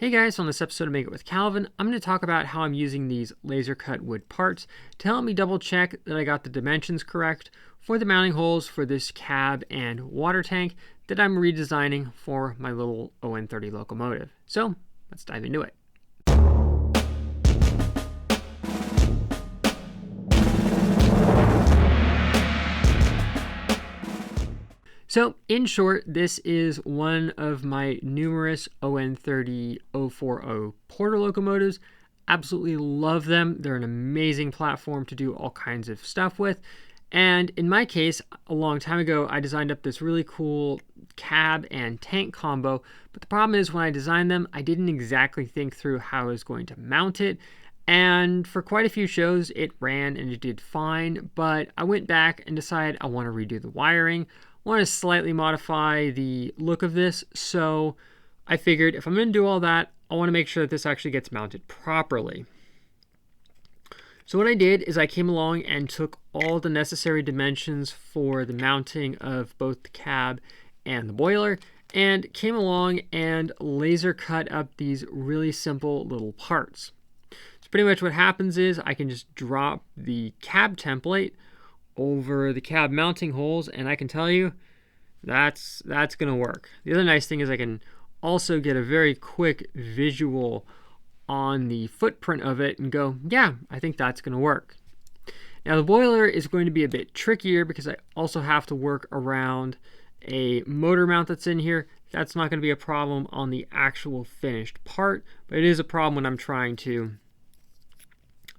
Hey guys, on this episode of Make It with Calvin, I'm going to talk about how I'm using these laser cut wood parts to help me double check that I got the dimensions correct for the mounting holes for this cab and water tank that I'm redesigning for my little ON30 locomotive. So let's dive into it. So in short, this is one of my numerous ON30 040 Porter locomotives. Absolutely love them. They're an amazing platform to do all kinds of stuff with. And in my case, a long time ago, I designed up this really cool cab and tank combo. But the problem is when I designed them, I didn't exactly think through how I was going to mount it. And for quite a few shows, it ran and it did fine. But I went back and decided I want to redo the wiring. Want to slightly modify the look of this, so I figured if I'm going to do all that, I want to make sure that this actually gets mounted properly. So what I did is I came along and took all the necessary dimensions for the mounting of both the cab and the boiler, and came along and laser cut up these really simple little parts. So pretty much what happens is I can just drop the cab template over the cab mounting holes, and I can tell you that's going to work. The other nice thing is I can also get a very quick visual on the footprint of it and go, yeah, I think that's going to work. Now the boiler is going to be a bit trickier because I also have to work around a motor mount that's in here. That's not going to be a problem on the actual finished part, but it is a problem when I'm trying to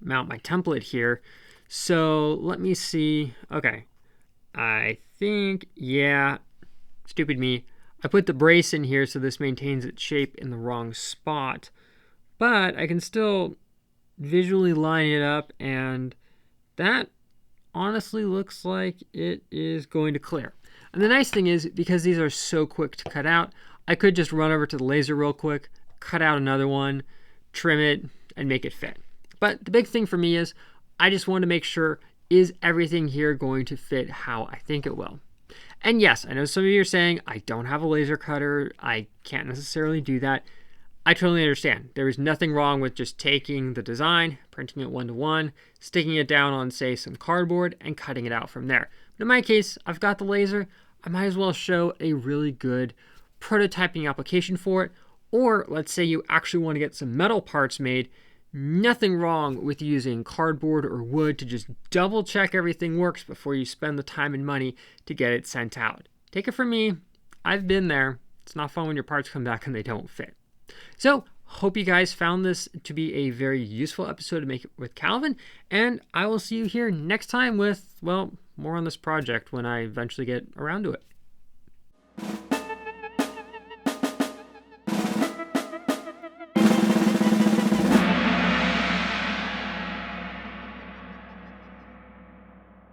mount my template here. So let me see. Okay, I think, yeah, stupid me. I put the brace in here so this maintains its shape in the wrong spot, but I can still visually line it up, and that honestly looks like it is going to clear. And the nice thing is, because these are so quick to cut out, I could just run over to the laser real quick, cut out another one, trim it, and make it fit. But the big thing for me is I just want to make sure, is everything here going to fit how I think it will? And yes, I know some of you are saying, I don't have a laser cutter, I can't necessarily do that. I totally understand. There is nothing wrong with just taking the design, printing it 1-to-1, sticking it down on, say, some cardboard, and cutting it out from there. But in my case, I've got the laser. I might as well show a really good prototyping application for it. Or let's say you actually want to get some metal parts made. Nothing wrong with using cardboard or wood to just double check everything works before you spend the time and money to get it sent out. Take it from me, I've been there. It's not fun when your parts come back and they don't fit. So, hope you guys found this to be a very useful episode to Make It with Calvin, and I will see you here next time with, well, more on this project when I eventually get around to it.